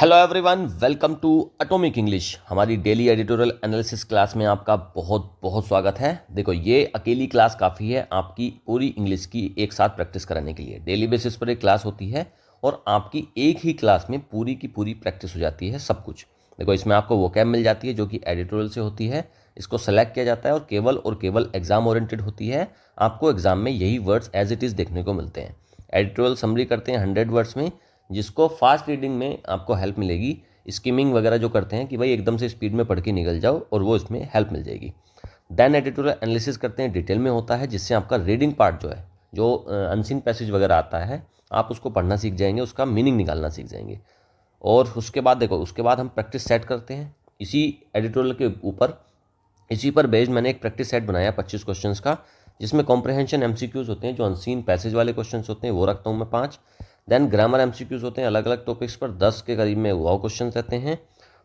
Hello everyone, welcome to Atomic English. हमारी daily editorial analysis class में आपका बहुत बहुत स्वागत है। देखो, ये अकेली क्लास काफ़ी है आपकी पूरी इंग्लिश की एक साथ प्रैक्टिस कराने के लिए। डेली बेसिस पर एक क्लास होती है और आपकी एक ही क्लास में पूरी की पूरी प्रैक्टिस हो जाती है सब कुछ। देखो, इसमें आपको वोकैब मिल जाती है जो कि एडिटोरियल से होती है, इसको सेलेक्ट किया जाता है और केवल एग्जाम ओरिएंटेड होती है। आपको एग्जाम में यही वर्ड्स एज इट इज़ देखने को मिलते हैं। एडिटोरियल समरी करते हैं 100 वर्ड्स में, जिसको फास्ट रीडिंग में आपको हेल्प मिलेगी। स्किमिंग वगैरह जो करते हैं कि भाई एकदम से स्पीड में पढ़ के निकल जाओ, और वो इसमें हेल्प मिल जाएगी। देन एडिटोरियल एनालिसिस करते हैं, डिटेल में होता है, जिससे आपका रीडिंग पार्ट जो है, जो अनसीन पैसेज वगैरह आता है, आप उसको पढ़ना सीख जाएंगे, उसका मीनिंग निकालना सीख जाएंगे। और उसके बाद देखो, उसके बाद हम प्रैक्टिस सेट करते हैं इसी एडिटोरियल के ऊपर। इसी पर बेस्ड मैंने एक प्रैक्टिस सेट बनाया 25 क्वेश्चंस का, जिसमें कॉम्प्रहेंशन एमसीक्यूज होते हैं, जो अनसीन पैसेज वाले क्वेश्चंस होते हैं वो रखता हूँ मैं 5। देन ग्रामर एमसीक्यूज होते हैं अलग अलग टॉपिक्स पर, 10 के करीब में वो क्वेश्चन रहते हैं।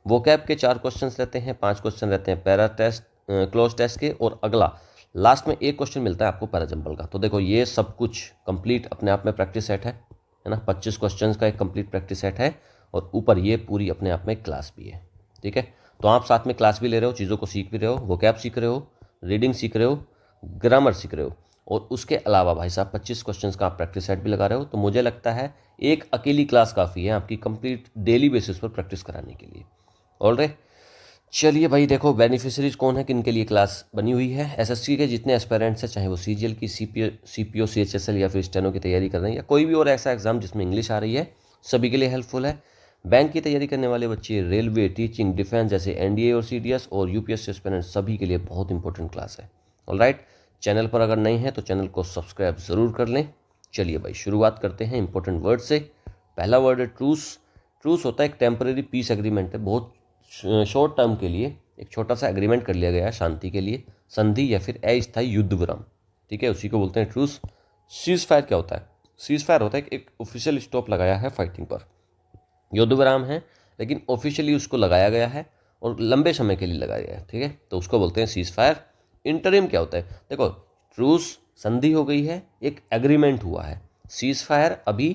वोकैब के 4 क्वेश्चन रहते हैं, 5 क्वेश्चन रहते हैं पैरा टेस्ट क्लोज टेस्ट के, और अगला लास्ट में एक क्वेश्चन मिलता है आपको पैराजम्पल का। तो देखो, ये सब कुछ कंप्लीट अपने आप में प्रैक्टिस सेट है ना। 25 क्वेश्चन का एक कंप्लीट प्रैक्टिस सेट है, और ऊपर ये पूरी अपने आप में क्लास भी है। ठीक है, तो आप साथ में क्लास भी ले रहे हो, चीज़ों को सीख भी रहे हो, वोकैब सीख रहे हो, रीडिंग सीख रहे हो, ग्रामर सीख रहे हो, और उसके अलावा भाई साहब 25 क्वेश्चंस का आप प्रैक्टिस सेट भी लगा रहे हो। तो मुझे लगता है एक अकेली क्लास काफ़ी है आपकी कंप्लीट डेली बेसिस पर प्रैक्टिस कराने के लिए। ऑलराइट, चलिए भाई, देखो बेनिफिशरीज कौन है, किन के लिए क्लास बनी हुई है। एसएससी के जितने एस्पेरेंट्स हैं, चाहे वो सीजीएल की, सीपीओ सीएचएसएल या फिर स्टेनो की तैयारी कर रहे हैं, या कोई भी और ऐसा एग्जाम जिसमें इंग्लिश आ रही है, सभी के लिए हेल्पफुल है। बैंक की तैयारी करने वाले बच्चे, रेलवे, टीचिंग, डिफेंस जैसे एनडीए और सीडीएस और यूपीएससी एस्पिरेंट्स, सभी के लिए बहुत इंपॉर्टेंट क्लास है। ऑलराइट, चैनल पर अगर नहीं है तो चैनल को सब्सक्राइब ज़रूर कर लें। चलिए भाई, शुरुआत करते हैं इंपॉर्टेंट वर्ड से। पहला वर्ड है ट्रूस। ट्रूस होता है एक टेम्परेरी पीस एग्रीमेंट है, बहुत शॉर्ट टर्म के लिए एक छोटा सा एग्रीमेंट कर लिया गया है शांति के लिए, संधि या फिर अस्थायी युद्ध विराम। ठीक है, उसी को बोलते हैं ट्रूस। सीज फायर क्या होता है? सीज फायर होता है एक ऑफिशियल स्टॉप लगाया है फाइटिंग पर। युद्ध विराम है लेकिन ऑफिशियली उसको लगाया गया है और लंबे समय के लिए लगाया गया है। ठीक है, तो उसको बोलते हैं सीज फायर। इंटरिम क्या होता है? देखो, ट्रूस संधि हो गई है, एक एग्रीमेंट हुआ है। सीज फायर अभी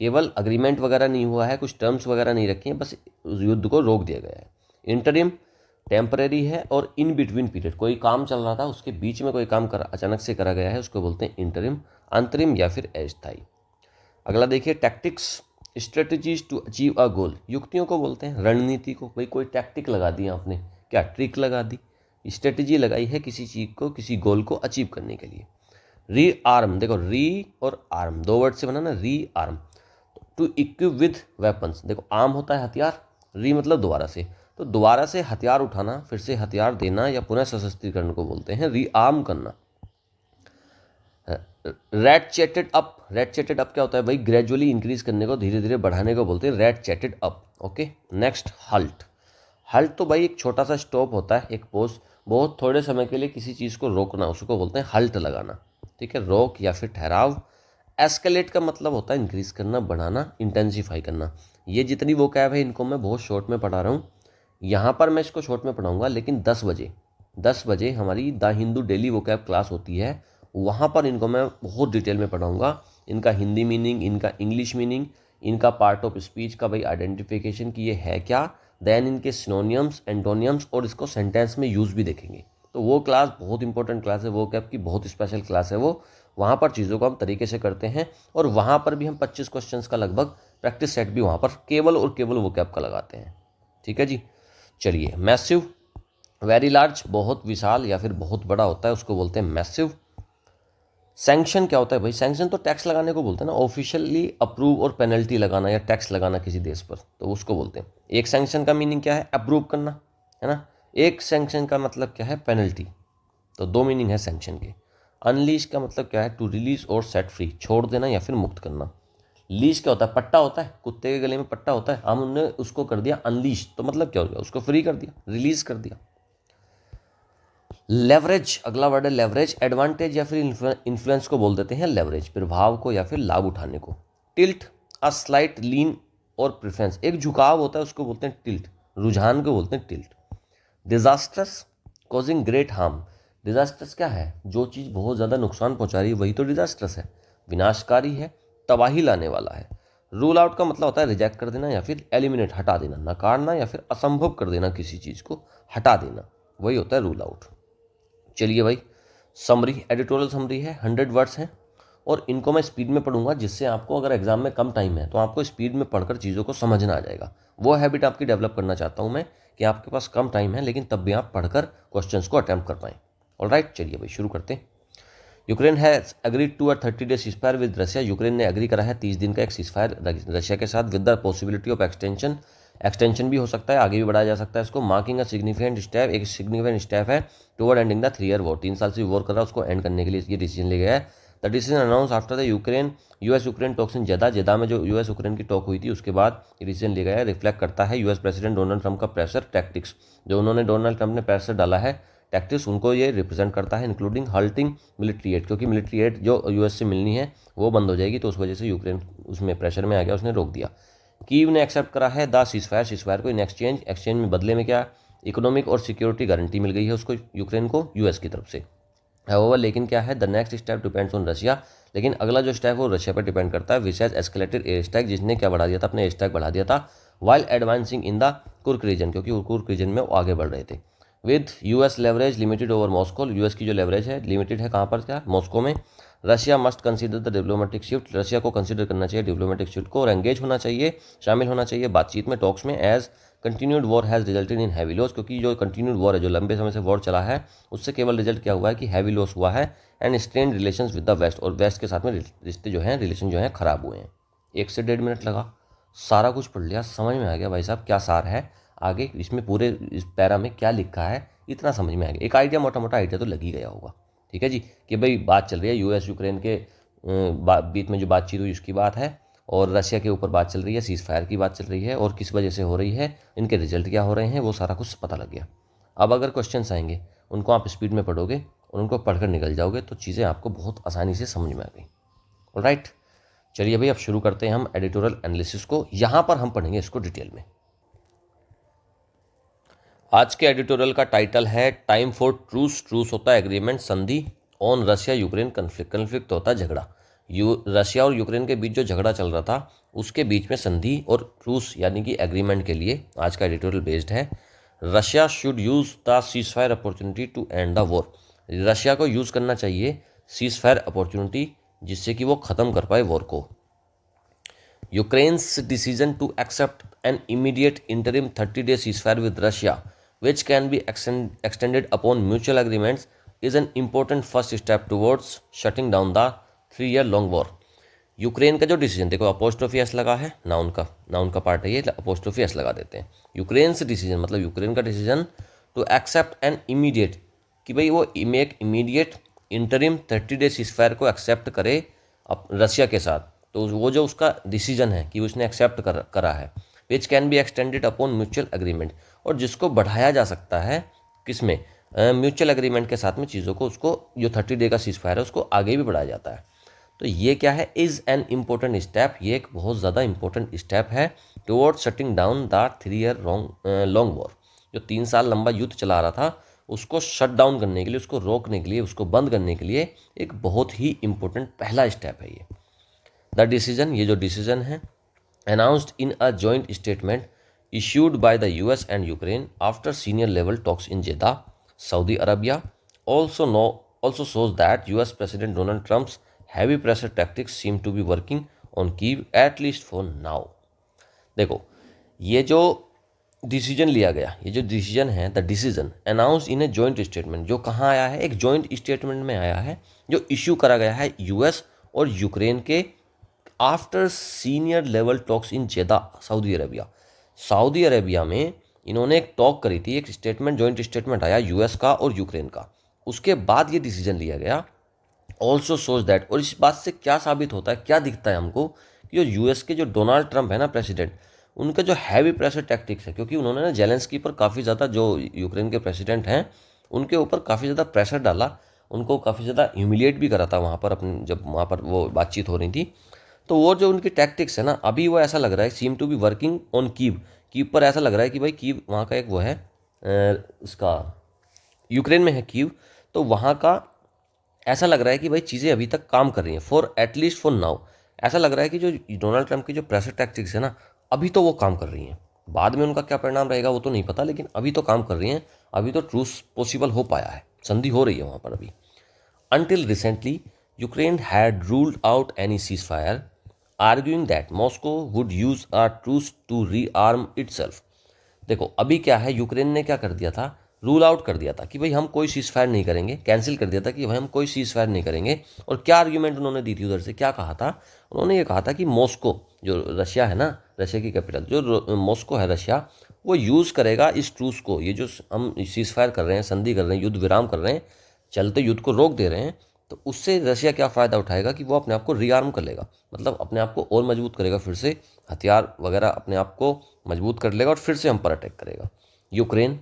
केवल अग्रीमेंट वगैरह नहीं हुआ है, कुछ टर्म्स वगैरह नहीं रखी हैं, बस युद्ध को रोक दिया गया है। इंटरिम टेम्परेरी है, और इन बिटवीन पीरियड, कोई काम चल रहा था उसके बीच में कोई काम अचानक से करा गया है, उसको बोलते हैं इंटरिम, अंतरिम या फिर अस्थायी। अगला देखिए, tactics, strategies to achieve a goal. युक्तियों को बोलते हैं, रणनीति को। भाई कोई टैक्टिक लगा दी आपने, क्या ट्रिक लगा दी, स्ट्रेटजी लगाई है किसी चीज़ को, किसी गोल को अचीव करने के लिए। री आर्म, देखो री और आर्म दो वर्ड से बना ना, rearm. To equip with weapons, देखो आर्म होता है हथियार, री मतलब दोबारा से, तो दोबारा से हथियार उठाना, फिर से हथियार देना या पुनः सशस्त्रीकरण को बोलते हैं री आर्म करना। Rat chatted up, rat chatted up क्या होता है भाई? ग्रेजुअली इंक्रीज करने को, धीरे धीरे बढ़ाने को बोलते हैं ratcheted up. Okay, next halt. Halt तो भाई एक छोटा सा स्टॉप होता है, एक पोज, बहुत थोड़े समय के लिए किसी चीज़ को रोकना, उसको बोलते हैं हल्ट लगाना। ठीक है, रोक या फिर ठहराव। एस्केलेट का मतलब होता है इंक्रीज करना, बढ़ाना, इंटेंसीफाई करना। ये जितनी वो कैब है इनको मैं बहुत शॉर्ट में पढ़ा रहा हूँ। यहाँ पर मैं इसको शॉर्ट में पढ़ाऊँगा, लेकिन 10 बजे हमारी द हिंदू डेली वो कैब क्लास होती है, वहाँ पर इनको मैं बहुत डिटेल में पढ़ाऊँगा। इनका हिंदी मीनिंग, इनका इंग्लिश मीनिंग, इनका पार्ट ऑफ स्पीच का भाई आइडेंटिफिकेशन कि ये है क्या, देन इनके सिनोनियम्स, एंटोनियम्स, और इसको सेंटेंस में यूज़ भी देखेंगे। तो वो क्लास बहुत इंपॉर्टेंट क्लास है, वो कैब की बहुत स्पेशल क्लास है वो। वहाँ पर चीज़ों को हम तरीके से करते हैं, और वहाँ पर भी हम 25 क्वेश्चंस का लगभग प्रैक्टिस सेट भी वहाँ पर केवल और केवल वो कैब का लगाते हैं। ठीक है जी, चलिए। मैसिव, वेरी लार्ज, बहुत विशाल या फिर बहुत बड़ा होता है, उसको बोलते हैं मैसिव। सैंक्शन क्या होता है भाई? सैंक्शन तो टैक्स लगाने को बोलते हैं ना, ऑफिशियली अप्रूव और पेनल्टी लगाना या टैक्स लगाना किसी देश पर, तो उसको बोलते हैं। एक सैंक्शन का मीनिंग क्या है? अप्रूव करना, है ना। एक सैंक्शन का मतलब क्या है? पेनल्टी। तो दो मीनिंग है सैंक्शन के। अनलीश का मतलब क्या है? टू रिलीज और सेट फ्री, छोड़ देना या फिर मुक्त करना। लीज क्या होता है? पट्टा होता है, कुत्ते के गले में पट्टा होता है, हमने उसको कर दिया अनलीश, तो मतलब क्या हो गया? उसको फ्री कर दिया, रिलीज कर दिया। लेवरेज, अगला वर्ड है लेवरेज। एडवांटेज या फिर इन्फ्लुएंस को बोल देते हैं लेवरेज, प्रभाव को या फिर लाभ उठाने को। टिल्ट, अ स्लाइट लीन और प्रेफरेंस, एक झुकाव होता है, उसको बोलते हैं टिल्ट, रुझान को बोलते हैं tilt. Disasters, causing great harm. Disasters क्या है? जो चीज़ बहुत ज़्यादा नुकसान पहुंचा रही है वही तो डिजास्टर्स है, विनाशकारी है, तबाही लाने वाला है। रूल आउट का मतलब होता है रिजेक्ट कर देना या फिर एलिमिनेट हटा देना, नकारना या फिर असंभव कर देना, किसी चीज़ को हटा देना, वही होता है रूल आउट। चलिए भाई, समरी, एडिटोरियल समरी है, 100 वर्ड्स हैं और इनको मैं स्पीड में पढ़ूंगा, जिससे आपको अगर एग्जाम में कम टाइम है तो आपको स्पीड में पढ़कर चीज़ों को समझना आ जाएगा। वो हैबिट आपकी डेवलप करना चाहता हूँ मैं कि आपके पास कम टाइम है लेकिन तब भी आप पढ़कर क्वेश्चंस को अटैम्प्ट कर पाएँ। ऑलराइट, चलिए भाई शुरू करते हैं। Ukraine has agreed to a 30 day ceasefire with Russia. Ukraine ने अग्री करा है 30 दिन का एक सीजफायर रशिया के साथ, with the possibility of extension. Extension भी हो सकता है, आगे भी बढ़ाया जा सकता है इसको। मार्किंग अ सिग्निफिकेंट स्टेप, एक सिग्निफिकेंट स्टेप है toward ending the 3 year war. 3 साल से वॉर कर रहा है, उसको एंड करने के लिए ये डिसीजन लिया गया है। The decision announce after the US Ukraine talks in जेदा में जो यूएस यूक्रेन की टॉक हुई थी उसके बाद ये डिसीजन लिया गया है। रिफ्लेक्ट करता है यूएस प्रेसिडेंट डोनाल्ड ट्रंप का प्रेशर टैक्टिक्स, जो उन्होंने डोनाल्ड ट्रंप ने प्रेशर डाला है टैक्टिक्स, उनको ये रिप्रेजेंट करता है, इंक्लूडिंग हल्टिंग मिलिट्री एड, क्योंकि मिलिट्री एड जो यूएस से मिलनी है वो बंद हो जाएगी, तो उस वजह से यूक्रेन उसमें प्रेशर में आ गया, उसने रोक दिया। कीव ने एक्सेप्ट करा है द सीजफायर को इन एक्सचेंज में बदले में क्या, इकोनॉमिक और सिक्योरिटी गारंटी मिल गई है उसको, यूक्रेन को, यूएस की तरफ से। होवर लेकिन क्या है, the next step depends on Russia, लेकिन अगला जो स्टेप वो रशिया पर डिपेंड करता है। Which has escalated air strike, जिसने क्या बढ़ा दिया था, अपने एयर स्ट्राइक बढ़ा दिया था, वाइल एडवांसिंग इन द कुर्क रीजन, क्योंकि कुर्क रीजन में वो आगे बढ़ रहे थे। With US leverage limited over Moscow, US की जो लेवरेज है लिमिटेड है कहाँ पर, क्या, मॉस्को में। Russia must consider the diplomatic shift, Russia को कंसीडर करना चाहिए डिप्लोमेटिक शिफ्ट को, और एंगेज होना चाहिए, शामिल होना चाहिए बातचीत में, टॉक्स में, as continued war has resulted in heavy loss, क्योंकि जो कंटिन्यूड वॉर है, जो लंबे समय से वॉर चला है, उससे केवल रिजल्ट क्या हुआ है कि हैवी लॉस हुआ है, and strain relations with the west, और वेस्ट के साथ में रिश्ते जो हैं, रिलेशन जो हैं खराब हुए हैं। 1 से 1.5 मिनट लगा, सारा कुछ पढ़ लिया, समझ में आ गया भाई साहब क्या सार है, आगे इसमें पूरे इस पैरा में क्या लिखा है, इतना समझ में आ गया। एक आइडिया, मोटा मोटा आइडिया तो लग ही गया होगा, ठीक है जी, कि भाई बात चल रही है यूएस यूक्रेन के बीच में जो बातचीत हुई उसकी बात है, और रशिया के ऊपर बात चल रही है, सीज फायर की बात चल रही है, और किस वजह से हो रही है, इनके रिजल्ट क्या हो रहे हैं, वो सारा कुछ पता लग गया। अब अगर क्वेश्चंस आएंगे उनको आप स्पीड में पढ़ोगे और उनको पढ़कर निकल जाओगे तो चीज़ें आपको बहुत आसानी से समझ में आ गई। ऑलराइट, चलिए भाई अब शुरू करते हैं हम एडिटोरियल एनालिसिस को। यहाँ पर हम पढ़ेंगे इसको डिटेल में। आज के एडिटोरियल का टाइटल है टाइम फॉर ट्रूस। ट्रूस होता है एग्रीमेंट, संधि, on Russia Ukraine conflict, conflict होता है झगड़ा, रशिया और यूक्रेन के बीच जो झगड़ा चल रहा था उसके बीच में संधि और ट्रूस यानी कि एग्रीमेंट के लिए आज का एडिटोरियल बेस्ड है। Russia should use the cease fire opportunity to end the war, Russia को यूज़ करना चाहिए सीज फायर अपॉर्चुनिटी जिससे कि वो ख़त्म कर पाए वॉर को। Ukraine's decision to accept an immediate interim 30-day ceasefire with Russia, which can be extended upon mutual agreements, is an important first step towards shutting down the 3-year long war. Ukraine का जो decision, देखो apostrophe S लगा है, noun का part है ये, apostrophe S लगा देते हैं। यूक्रेन्स डिसीजन मतलब यूक्रेन का decision to accept an immediate, कि भाई वो एक इमीडिएट इंटरिम 30-day ceasefire को एक्सेप्ट करे रशिया के साथ, तो वो जो उसका डिसीजन है कि उसने एक्सेप्ट करा है, which can be extended upon mutual agreement, और जिसको बढ़ाया जा सकता है किसमें, म्यूचुअल एग्रीमेंट के साथ में चीज़ों को, उसको जो 30 डे का सीज फायर है उसको आगे भी बढ़ाया जाता है। तो ये क्या है, इज़ एन इम्पोर्टेंट स्टेप, ये एक बहुत ज़्यादा इंपॉर्टेंट स्टेप है towards shutting down the 3 year long war, जो 3 साल लंबा युद्ध चला रहा था उसको शट डाउन करने के लिए, उसको रोकने के लिए, उसको बंद करने के लिए एक बहुत ही इंपॉर्टेंट पहला स्टेप है ये। द डिसीजन, ये जो डिसीजन है, announced in a joint statement issued by the US and Ukraine after senior level talks in Jeddah, Saudi Arabia, also shows that US President Donald Trump's heavy pressure tactics seem to be working on Kyiv at least for now. देखो, ये जो decision लिया गया, ये जो decision है, the decision announce in a joint statement, जो कहाँ आया है, एक जॉइंट स्टेटमेंट में आया है जो इश्यू करा गया है यूएस और यूक्रेन के after senior level talks in जेदा, सऊदी अरेबिया। सऊदी अरेबिया में इन्होंने एक टॉक करी थी, एक स्टेटमेंट, जॉइंट स्टेटमेंट आया यूएस का और यूक्रेन का, उसके बाद ये डिसीजन लिया गया। ऑल्सो सोच दैट, और इस बात से क्या साबित होता है, क्या दिखता है हमको, कि जो यूएस के जो डोनाल्ड ट्रंप है ना प्रेसिडेंट, उनका जो हैवी प्रेशर टैक्टिक्स है, क्योंकि उन्होंने ना जेलेंस्की पर काफ़ी ज़्यादा, जो यूक्रेन के प्रेसिडेंट हैं उनके ऊपर काफ़ी ज़्यादा प्रेशर डाला, उनको काफ़ी ज़्यादा ह्यूमिलिएट भी करा था वहाँ पर, अपनी जब वहाँ पर वो बातचीत हो रही थी। तो वो जो उनकी टैक्टिक्स है ना, अभी वो ऐसा लग रहा है, seem to be working on Kyiv, Kyiv पर ऐसा लग रहा है कि भाई कीव वहाँ का एक वो है, उसका यूक्रेन में है कीव, तो वहाँ का ऐसा लग रहा है कि भाई चीज़ें अभी तक काम कर रही हैं, फॉर एटलीस्ट फॉर नाउ, ऐसा लग रहा है कि जो डोनाल्ड ट्रंप की जो प्रेशर टैक्टिक्स है ना, अभी तो वो काम कर रही हैं, बाद में उनका क्या परिणाम रहेगा वो तो नहीं पता, लेकिन अभी तो काम कर रही हैं, अभी तो ट्रूस पॉसिबल हो पाया है, संधि हो रही है वहाँ पर अभी। Until recently, Ukraine had ruled out any ceasefire, arguing that Moscow would use a truce to rearm itself. देखो अभी क्या है, यूक्रेन ने क्या कर दिया था, रूल आउट कर दिया था कि भाई हम कोई सीज फायर नहीं करेंगे, कैंसिल कर दिया था कि भाई हम कोई सीज फायर नहीं करेंगे। और क्या आर्ग्यूमेंट उन्होंने दी थी उधर से, क्या कहा था, उन्होंने ये कहा था कि मॉस्को, जो रशिया है ना, रशिया की कैपिटल जो मॉस्को है रशिया, वो यूज़ करेगा इस ट्रूस को, ये जो हम सीज फायर कर रहे हैं, संधि कर रहे हैं, युद्ध विराम कर रहे हैं, चलते युद्ध को रोक दे रहे हैं, तो उससे रशिया क्या फ़ायदा उठाएगा कि वो अपने आप को रीआर्म कर लेगा, मतलब अपने आप को और मजबूत करेगा, फिर से हथियार वगैरह अपने आप को मजबूत कर लेगा और फिर से हम पर अटैक करेगा। Ukraine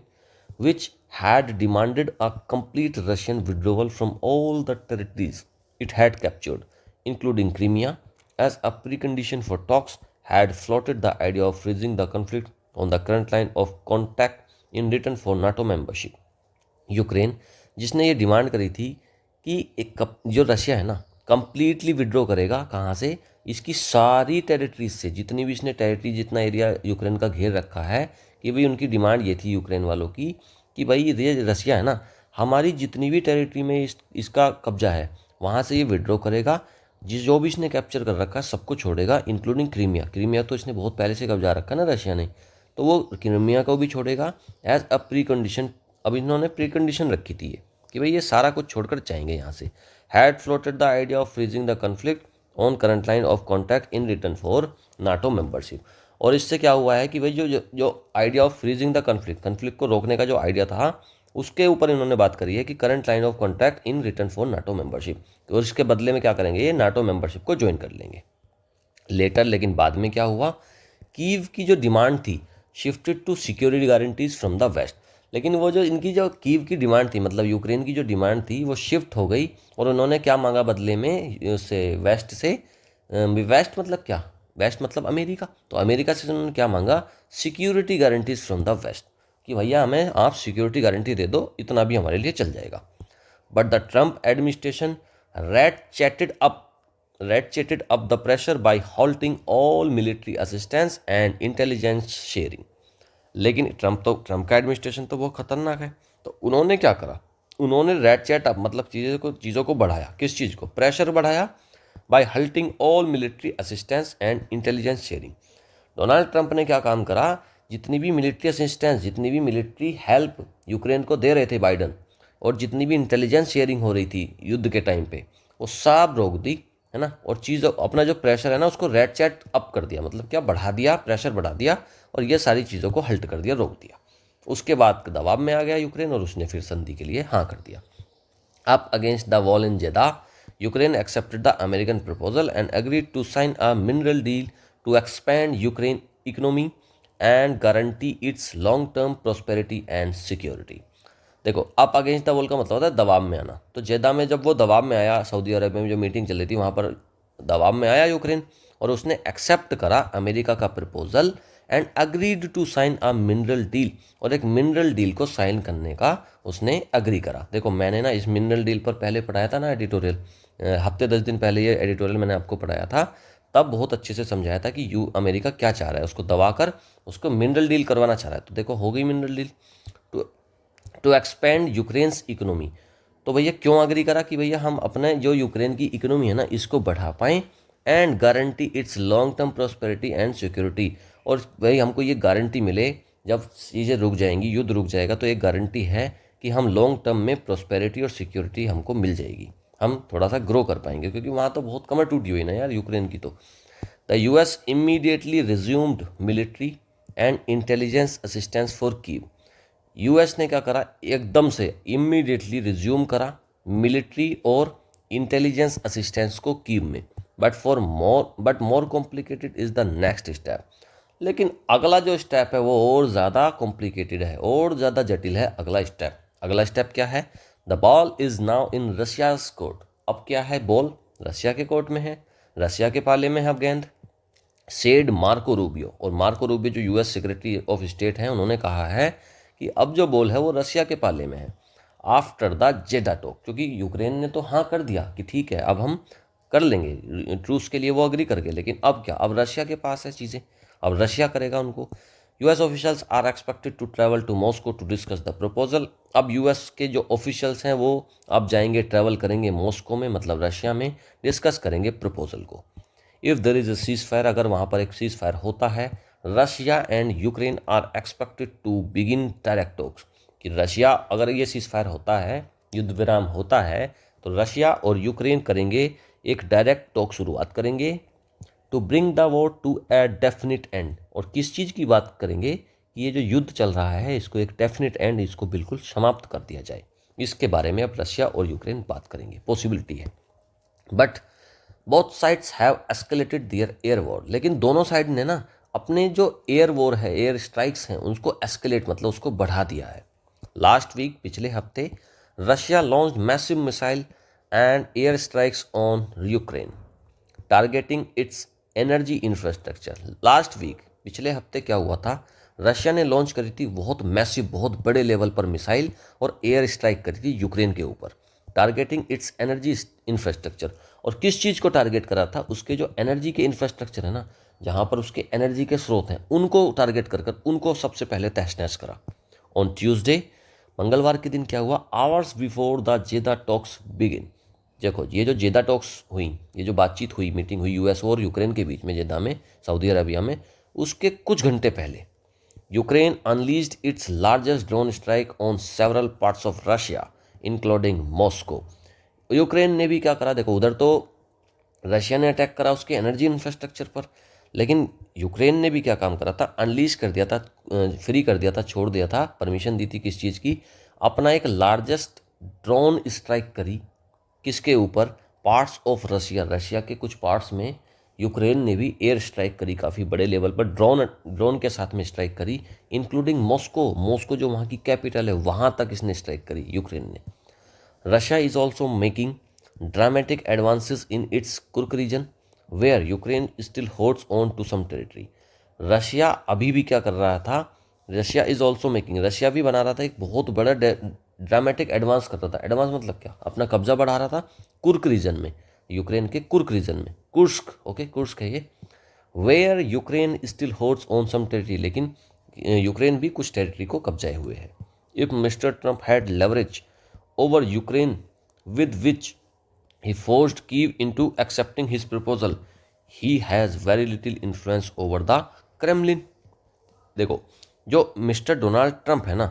which had demanded a complete Russian withdrawal from all the territories it had captured, including Crimea, as a precondition for talks, had floated the idea of freezing the conflict on the current line of contact in return for NATO membership. Ukraine जिसने ये demand करी थी कि जो Russia है ना, completely withdraw करेगा कहाँ से, इसकी सारी टेरिटरीज से, जितनी भी इसने टेरिटरी, जितना एरिया यूक्रेन का घेर रखा है, कि भाई उनकी डिमांड ये थी यूक्रेन वालों की कि भाई ये रशिया है ना, हमारी जितनी भी टेरिटरी में इसका कब्जा है, वहाँ से ये विड्रॉ करेगा, जो भी इसने कैप्चर कर रखा है सबको छोड़ेगा, इंक्लूडिंग क्रीमिया। क्रीमिया तो इसने बहुत पहले से कब्जा रखा है ना रशिया ने, तो वो क्रीमिया को भी छोड़ेगा एज अ प्री कंडीशन। अब इन्होंने प्री कंडीशन रखी थी ये कि भाई ये सारा कुछ छोड़कर जाएंगे यहाँ से। Had floated the idea of freezing the conflict on current line of contact in return for NATO membership. और इससे क्या हुआ है कि भाई जो idea of freezing the conflict को रोकने का जो आइडिया था, उसके ऊपर इन्होंने बात करी है कि current line of contact in return for NATO membership, और इसके बदले में क्या करेंगे, ये नाटो मेंबरशिप को ज्वाइन कर लेंगे लेटर। लेकिन बाद में क्या हुआ, कीव की जो डिमांड थी shifted to security guarantees from the west. लेकिन वो जो इनकी जो कीव की डिमांड थी, मतलब यूक्रेन की जो डिमांड थी, वो शिफ्ट हो गई, और उन्होंने क्या मांगा बदले में उससे, वेस्ट से। वेस्ट मतलब क्या, वेस्ट मतलब अमेरिका, तो अमेरिका से उन्होंने क्या मांगा, security guarantees from the west, कि भैया हमें आप सिक्योरिटी गारंटी दे दो, इतना भी हमारे लिए चल जाएगा। But the Trump administration ratcheted up the pressure by halting all military assistance and intelligence sharing। लेकिन ट्रंप का एडमिनिस्ट्रेशन तो बहुत खतरनाक है, तो उन्होंने क्या करा, उन्होंने रैटचेट अप मतलब चीज़ों को बढ़ाया, किस चीज़ को, प्रेशर बढ़ाया, by halting all military assistance and intelligence sharing. Donald Trump ने क्या काम करा, जितनी भी मिलिट्री असिस्टेंस, जितनी भी मिलिट्री हेल्प यूक्रेन को दे रहे थे बाइडन, और जितनी भी इंटेलिजेंस शेयरिंग हो रही थी युद्ध के टाइम पे, वो सब रोक दी, है ना। और चीज़ अपना जो प्रेशर है ना, उसको रेड चैट अप कर दिया, मतलब क्या, बढ़ा दिया, प्रेशर बढ़ा दिया, और ये सारी चीज़ों को हल्ट कर दिया, रोक दिया। उसके बाद दबाव में आ गया यूक्रेन, और उसने फिर संधि के लिए हाँ कर दिया। अब against the wall in Jeddah, Ukraine accepted the American proposal and agreed to sign a mineral deal to expand Ukraine economy and guarantee its long term prosperity and security. देखो, अप अगेंस्ट द वॉल का मतलब होता है दबाव में आना। तो जेदा में जब वो दबाव में आया, सऊदी अरब में जो मीटिंग चल रही थी वहाँ पर दबाव में आया यूक्रेन, और उसने एक्सेप्ट करा अमेरिका का proposal and agreed to sign a mineral deal, और एक मिनरल डील को साइन करने का उसने अग्री करा। देखो, मैंने ना इस मिनरल डील पर पहले पढ़ाया था ना एडिटोरियल, हफ्ते 10 दिन पहले ये एडिटोरियल मैंने आपको पढ़ाया था, तब बहुत अच्छे से समझाया था कि अमेरिका क्या चाह रहा है, उसको दबा कर उसको मिनरल डील करवाना चाह रहा है। तो देखो, हो गई mineral deal to expand Ukraine's economy. तो भैया क्यों अग्री करा कि भैया हम अपने जो यूक्रेन की इकोनॉमी है ना, इसको बढ़ा पाएँ, and guarantee its long term prosperity and security. और भाई हमको ये गारंटी मिले, जब चीज़ें रुक जाएंगी, युद्ध रुक जाएगा, तो एक गारंटी है कि हम लॉन्ग टर्म में प्रॉस्पेरिटी और सिक्योरिटी हमको मिल जाएगी, हम थोड़ा सा ग्रो कर पाएंगे, क्योंकि वहाँ तो बहुत कमर टूटी हुई ना यार यूक्रेन की। तो the US immediately resumed military and intelligence assistance for Kyiv. US ने क्या करा, एकदम से इमीडिएटली रिज्यूम करा मिलिट्री और इंटेलिजेंस असिस्टेंस को कीव में। But more complicated is the next step. लेकिन अगला जो स्टेप है वो और ज़्यादा कॉम्प्लिकेटेड है, और ज़्यादा जटिल है अगला स्टेप। अगला स्टेप क्या है, the ball is now in Russia's court. अब क्या है, बॉल रशिया के कोर्ट में है, रशिया के पाले में है अब गेंद। सेड मार्को रूबियो, और मार्को रूबियो जो यूएस सेक्रेटरी ऑफ स्टेट हैं, उन्होंने कहा है कि अब जो बॉल है वो रशिया के पाले में है। आफ्टर द जेडा टॉक, क्योंकि यूक्रेन ने तो हाँ कर दिया कि ठीक है अब हम कर लेंगे, ट्रूस के लिए वो अग्री कर गए, लेकिन अब क्या, अब रशिया के पास है चीज़ें, अब रशिया करेगा उनको। US officials are expected to travel to Moscow to discuss the proposal. अब यूएस के जो ऑफिशियल्स हैं वो अब जाएंगे, ट्रैवल करेंगे मॉस्को में, मतलब रशिया में, डिस्कस करेंगे प्रपोजल को। If there is a ceasefire, अगर वहाँ पर एक सीज फायर होता है, Russia and Ukraine are expected to begin direct talks, कि रशिया, अगर ये सीज फायर होता है, युद्ध विराम होता है, तो रशिया और यूक्रेन करेंगे एक डायरेक्ट टॉक, शुरुआत करेंगे, to bring the war to a definite end. और किस चीज़ की बात करेंगे कि ये जो युद्ध चल रहा है इसको एक डेफिनिट एंड, इसको बिल्कुल समाप्त कर दिया जाए, इसके बारे में अब रशिया और यूक्रेन बात करेंगे, पॉसिबिलिटी है। But both sides have escalated their air war, लेकिन दोनों साइड ने ना अपने जो एयर वॉर है, एयर स्ट्राइक्स हैं, उसको एस्केलेट मतलब उसको बढ़ा दिया है। लास्ट वीक, पिछले हफ्ते, Russia launch massive missile and air strikes on Ukraine targeting its energy infrastructure. Last week, पिछले हफ्ते क्या हुआ था, रशिया ने लॉन्च करी थी बहुत मैसिव, बहुत बड़े लेवल पर मिसाइल और एयर स्ट्राइक करी थी यूक्रेन के ऊपर, टारगेटिंग इट्स एनर्जी इंफ्रास्ट्रक्चर। और किस चीज़ को टारगेट करा था, उसके जो एनर्जी के इंफ्रास्ट्रक्चर है ना, जहाँ पर उसके एनर्जी के स्रोत हैं, उनको टारगेट कर उनको सबसे पहले तहस नहस करा। ऑन ट्यूसडे, मंगलवार के दिन क्या हुआ, आवर्स बिफोर द जेदा टॉक्स बिगिन। देखो, ये जो जेदा टॉक्स हुई, ये जो बातचीत हुई, मीटिंग हुई यूएस और यूक्रेन के बीच में जेदा में, सऊदी अरबिया में, उसके कुछ घंटे पहले Ukraine unleashed its largest drone strike on several parts of Russia including Moscow. Ukraine ने भी क्या करा, देखो उधर तो रशिया ने अटैक करा उसके एनर्जी इंफ्रास्ट्रक्चर पर, लेकिन यूक्रेन ने भी क्या काम करा था, अनलीज कर दिया था, फ्री कर दिया था, छोड़ दिया था, परमिशन दी थी किस चीज़ की, अपना एक लार्जेस्ट ड्रोन स्ट्राइक करी, किसके ऊपर, पार्ट्स ऑफ रशिया, रशिया के कुछ पार्ट्स में यूक्रेन ने भी एयर स्ट्राइक करी, काफ़ी बड़े लेवल पर ड्रोन के साथ में स्ट्राइक करी, इंक्लूडिंग मॉस्को, मॉस्को जो वहाँ की कैपिटल है, वहाँ तक इसने स्ट्राइक करी यूक्रेन ने। Russia is also making dramatic advances in its Kursk region where Ukraine still holds on to some territory. Russia अभी भी क्या कर रहा था, Russia is also making, Russia भी बना रहा था एक बहुत बड़ा ड्रामेटिक एडवांस कर रहा था। एडवांस मतलब क्या, अपना कब्जा बढ़ा रहा था कुर्क रीजन में, यूक्रेन के कुर्क रीजन में, कुर्स्क, ओके कुर्स्क है ये, where Ukraine still holds on some territory, लेकिन यूक्रेन भी कुछ टेरिटरी को कब्जाए हुए है। If Mr Trump had leverage over Ukraine with which he forced Kyiv into accepting his proposal, he has very little influence over the Kremlin। देखो, जो mister Donald Trump है ना,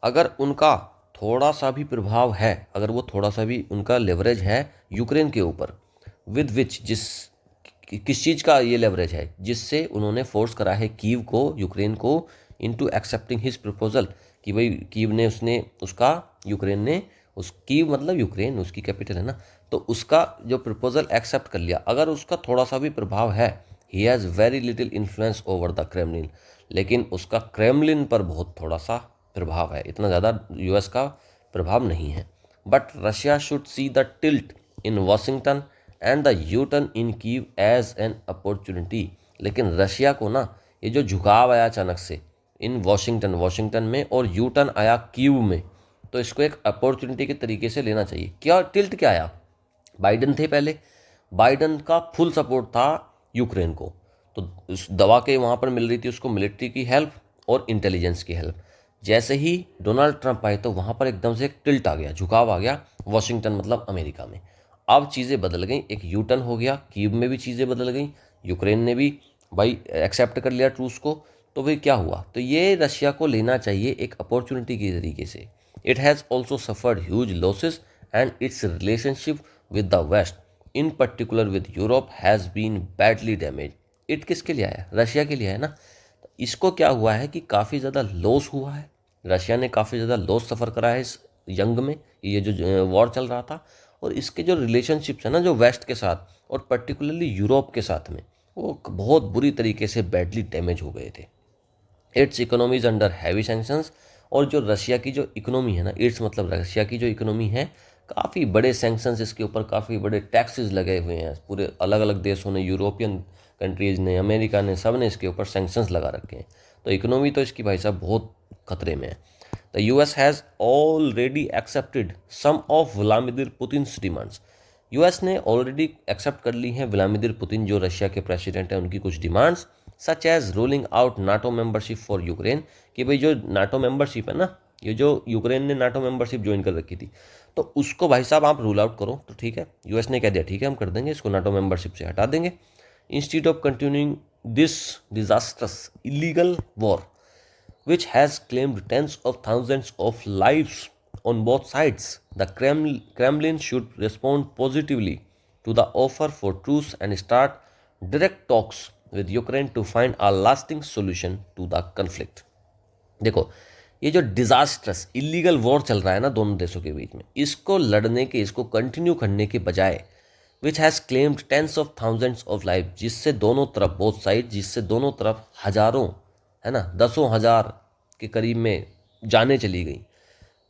अगर उनका थोड़ा सा भी प्रभाव है, अगर वो थोड़ा सा भी उनका लेवरेज है यूक्रेन के ऊपर, विद विच, किस चीज़ का ये लेवरेज है, जिससे उन्होंने फोर्स करा है कीव को, यूक्रेन को, इनटू एक्सेप्टिंग हिज प्रपोजल, कि भाई कीव ने, उसने उसका, यूक्रेन ने उस, कीव मतलब यूक्रेन उसकी कैपिटल है ना, तो उसका जो प्रपोजल एक्सेप्ट कर लिया, अगर उसका थोड़ा सा भी प्रभाव है, he has very little influence over the Kremlin, लेकिन उसका क्रेमलिन पर बहुत थोड़ा सा प्रभाव है, इतना ज़्यादा यूएस का प्रभाव नहीं है। But Russia should see the tilt in Washington and the U turn in Kyiv as an opportunity. लेकिन रशिया को ना ये जो झुकाव आया अचानक से इन वाशिंगटन में और यू टर्न आया कीव में, तो इसको एक अपॉर्चुनिटी के तरीके से लेना चाहिए। क्या टिल्ट क्या आया, बाइडन थे पहले, बाइडन का फुल सपोर्ट था यूक्रेन को, तो उस दवा के वहाँ पर मिल रही थी उसको मिलिट्री की हेल्प और इंटेलिजेंस की हेल्प। जैसे ही डोनाल्ड ट्रंप आए तो वहाँ पर एकदम से एक टिल्ट आ गया, झुकाव आ गया वाशिंगटन मतलब अमेरिका में। अब चीज़ें बदल गई, एक यू टर्न हो गया, कीव में भी चीज़ें बदल गई, यूक्रेन ने भी भाई एक्सेप्ट कर लिया ट्रूस को, तो भाई क्या हुआ, तो ये रशिया को लेना चाहिए एक अपॉर्चुनिटी के तरीके से। It has also suffered huge losses and it's relationship with the West, in particular with Europe, has been badly damaged। It किसके लिए आया, रशिया के लिए है ना। तो इसको क्या हुआ है कि काफ़ी ज़्यादा लॉस हुआ है, रशिया ने काफ़ी ज़्यादा लॉस सफ़र करा है इस यंग में, ये जो वॉर चल रहा था, और इसके जो रिलेशनशिप्स है ना जो वेस्ट के साथ और पर्टिकुलरली यूरोप के साथ में, वो बहुत बुरी तरीके से बैडली डैमेज हो गए थे। It's economy is under heavy sanctions, और जो रशिया की जो इकोनॉमी है ना, इट्स मतलब रशिया की जो इकोनॉमी है, काफ़ी बड़े सैंक्शंस इसके ऊपर, काफ़ी बड़े टैक्सेस लगे हुए हैं, पूरे अलग अलग देशों ने, यूरोपियन कंट्रीज़ ने, अमेरिका ने, सब ने इसके ऊपर सैंक्शंस लगा रखे हैं। तो इकोनॉमी तो इसकी भाई साहब बहुत खतरे में है। The US has already accepted some of Vladimir Putin's demands. US ने ऑलरेडी एक्सेप्ट कर ली हैं व्लादिमीर पुतिन जो रशिया के प्रेसिडेंट हैं उनकी कुछ demands, such as rolling out NATO membership for Ukraine, कि भाई जो नाटो मेंबरशिप है ना, ये जो यूक्रेन ने नाटो मेंबरशिप ज्वाइन कर रखी थी, तो उसको भाई साहब आप रूल आउट करो। तो ठीक है, यूएस ने कह दिया ठीक है हम कर देंगे, इसको नाटो मेंबरशिप से हटा देंगे। Institute of continuing this disasters illegal war which has claimed tens of thousands of lives on both sides, the Kremlin should respond positively to the offer for truce and start direct talks with Ukraine to find a lasting solution to the conflict. देखो, ये जो disasters illegal war चल रहा है ना दोनों देशों के बीच में, इसको लड़ने के, इसको कंटिन्यू करने के बजाय which has claimed tens of thousands of life, जिससे दोनों तरफ बोथ साइड, जिससे दोनों तरफ हजारों, है ना, दसों हजार के करीब में जाने चली गई,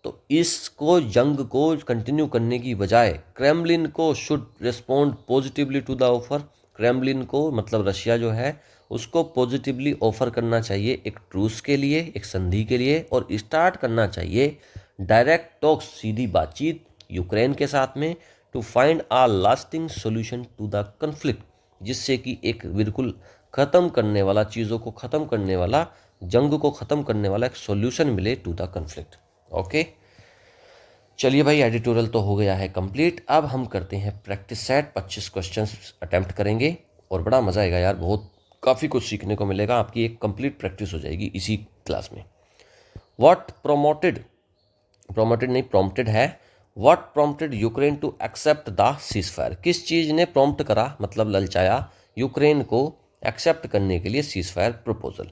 तो इसको जंग को कंटिन्यू करने की बजाय क्रेमलिन को should respond positively to the offer, Kremlin को मतलब रशिया जो है उसको पॉजिटिवली ऑफर करना चाहिए एक ट्रूस के लिए, एक संधि के लिए, और स्टार्ट करना चाहिए डायरेक्ट टॉक्स, सीधी बातचीत यूक्रेन के साथ में, to find a lasting solution to the conflict, जिससे कि एक बिल्कुल ख़त्म करने वाला, चीज़ों को ख़त्म करने वाला, जंग को ख़त्म करने वाला एक सॉल्यूशन मिले टू द कन्फ्लिक्ट। ओके, चलिए भाई, एडिटोरियल तो हो गया है कंप्लीट। अब हम करते हैं प्रैक्टिस सेट, 25 क्वेश्चंस अटेम्प्ट करेंगे और बड़ा मज़ा आएगा यार, बहुत काफ़ी कुछ सीखने को मिलेगा, आपकी एक कंप्लीट प्रैक्टिस हो जाएगी इसी क्लास में। व्हाट प्रॉम्प्टेड है, what prompted Ukraine to accept the ceasefire, किस चीज़ ने प्रॉम्प्ट करा मतलब ललचाया यूक्रेन को एक्सेप्ट करने के लिए सीजफायर प्रपोजल।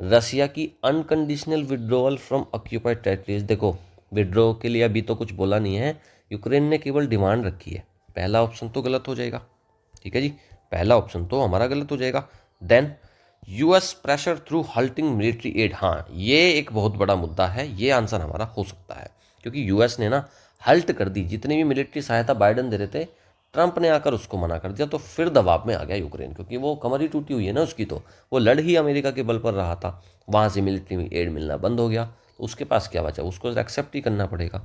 रशिया की unconditional withdrawal from occupied territories, देखो विड्रॉ के लिए अभी तो कुछ बोला नहीं है, यूक्रेन ने केवल डिमांड रखी है। पहला ऑप्शन तो गलत हो जाएगा, ठीक है जी, पहला ऑप्शन तो हमारा गलत हो जाएगा। Then US pressure through halting military aid, हाँ ये एक बहुत बड़ा मुद्दा है, ये आंसर हमारा हो सकता है, क्योंकि यूएस ने ना हल्ट कर दी, जितनी भी मिलिट्री सहायता बाइडन दे रहे थे, ट्रंप ने आकर उसको मना कर दिया, तो फिर दबाव में आ गया यूक्रेन, क्योंकि वो कमर ही टूटी हुई है ना उसकी, तो वो लड़ ही अमेरिका के बल पर रहा था, वहाँ से मिलिट्री में एड मिलना बंद हो गया, तो उसके पास क्या बचा, उसको एक्सेप्ट ही करना पड़ेगा।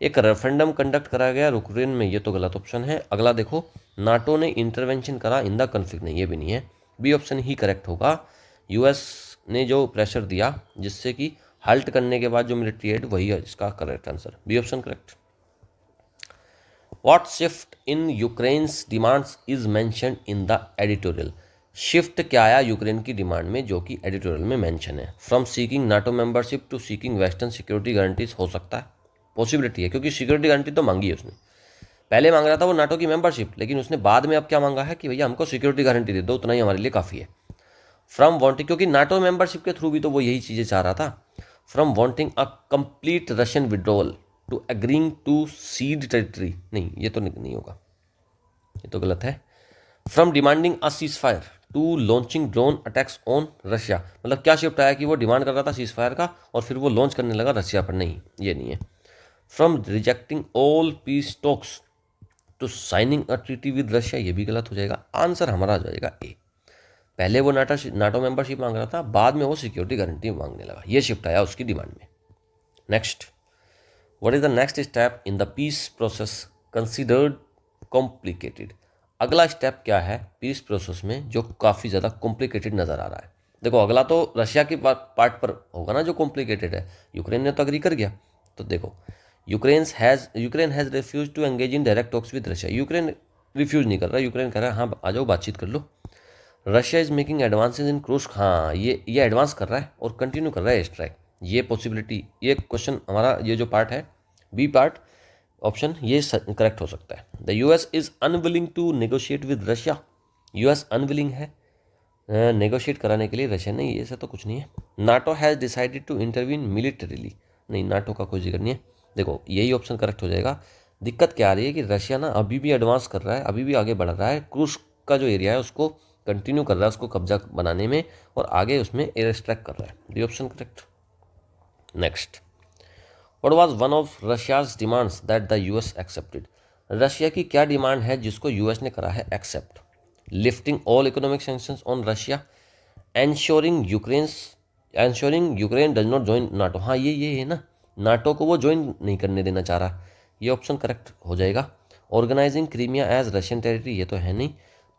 एक रेफरेंडम कंडक्ट करा गया यूक्रेन में, ये तो गलत ऑप्शन है। अगला देखो, नाटो ने इंटरवेंशन करा इन द कन्फ्लिक्ट, नहीं ये भी नहीं है, बी ऑप्शन ही करेक्ट होगा। यूएस ने जो प्रेशर दिया जिससे कि हल्ट करने के बाद जो मिलिट्री एड, वही है इसका correct answer, B option correct. What shift in Ukraine's demands is mentioned in the editorial? Shift क्या आया यूक्रेन की डिमांड में जो कि एडिटोरियल में मेंशन है। From seeking NATO membership to seeking western security guarantees, हो सकता है, पॉसिबिलिटी है, क्योंकि सिक्योरिटी गारंटी तो मांगी है उसने, पहले मांग रहा था वो नाटो की मेंबरशिप, लेकिन उसने बाद में अब क्या मांगा है कि भैया हमको सिक्योरिटी गारंटी दे दो, उतना ही हमारे लिए काफ़ी है। फ्रॉम वांटिंग, क्योंकि नाटो मेंबरशिप के थ्रू भी तो वो यही चीज़ें चाह रहा था। From wanting a complete Russian withdrawal to agreeing to cede territory, नहीं ये तो नहीं होगा, ये तो गलत है। From demanding a ceasefire to launching drone attacks on Russia, मतलब क्या शिफ्ट आया कि वो डिमांड कर रहा था सीज फायर का और फिर वो लॉन्च करने लगा रशिया पर, नहीं ये नहीं है। From rejecting all peace talks to signing a treaty with Russia, ये भी गलत हो जाएगा, आंसर हमारा आ जाएगा ए। पहले वो नाटो मेंबरशिप मांग रहा था, बाद में वो सिक्योरिटी गारंटी मांगने लगा, ये शिफ्ट आया उसकी डिमांड में। Next, what is the next step in the peace process considered complicated, अगला स्टेप क्या है पीस प्रोसेस में जो काफ़ी ज़्यादा कॉम्प्लिकेटेड नज़र आ रहा है। देखो अगला तो रशिया की पार्ट पर होगा ना जो कॉम्प्लिकेटेड है, यूक्रेन ने तो अग्री कर गया, तो देखो Ukraine has refuse to engage in direct talks with Russia, Ukraine refuse नहीं कर रहा, यूक्रेन कह रहा है हाँ आ जाओ बातचीत कर लो। Russia is making advances in Kursk, हाँ ये एडवांस कर रहा है और कंटिन्यू कर रहा है स्ट्राइक, ये पॉसिबिलिटी, ये क्वेश्चन हमारा ये जो पार्ट है बी पार्ट ऑप्शन ये करेक्ट हो सकता है। The US is unwilling to negotiate with Russia, US unwilling है नेगोशिएट कराने के लिए रशिया, नहीं ये से तो कुछ नहीं है। NATO has decided to intervene militarily, नहीं नाटो का कोई जिक्र नहीं है, देखो यही ऑप्शन करेक्ट हो जाएगा। दिक्कत क्या आ रही है कि रशिया ना अभी भी एडवांस कर रहा है, अभी भी आगे बढ़ रहा है, क्रूज का जो एरिया है उसको कंटिन्यू कर रहा है, उसको कब्जा बनाने में, और आगे उसमें एयर स्ट्राइक कर रहा है, D option correct. Next, what was one of Russia's demands that the US accepted, Russia की क्या डिमांड है जिसको यूएस ने करा है accept. Lifting all economic sanctions on Russia, ensuring Ukraine does not join NATO, हाँ ये है ना, नाटो को वो ज्वाइन नहीं करने देना चाह रहा, ये ऑप्शन करेक्ट हो जाएगा। Organizing Crimea as Russian territory, ये तो है नहीं।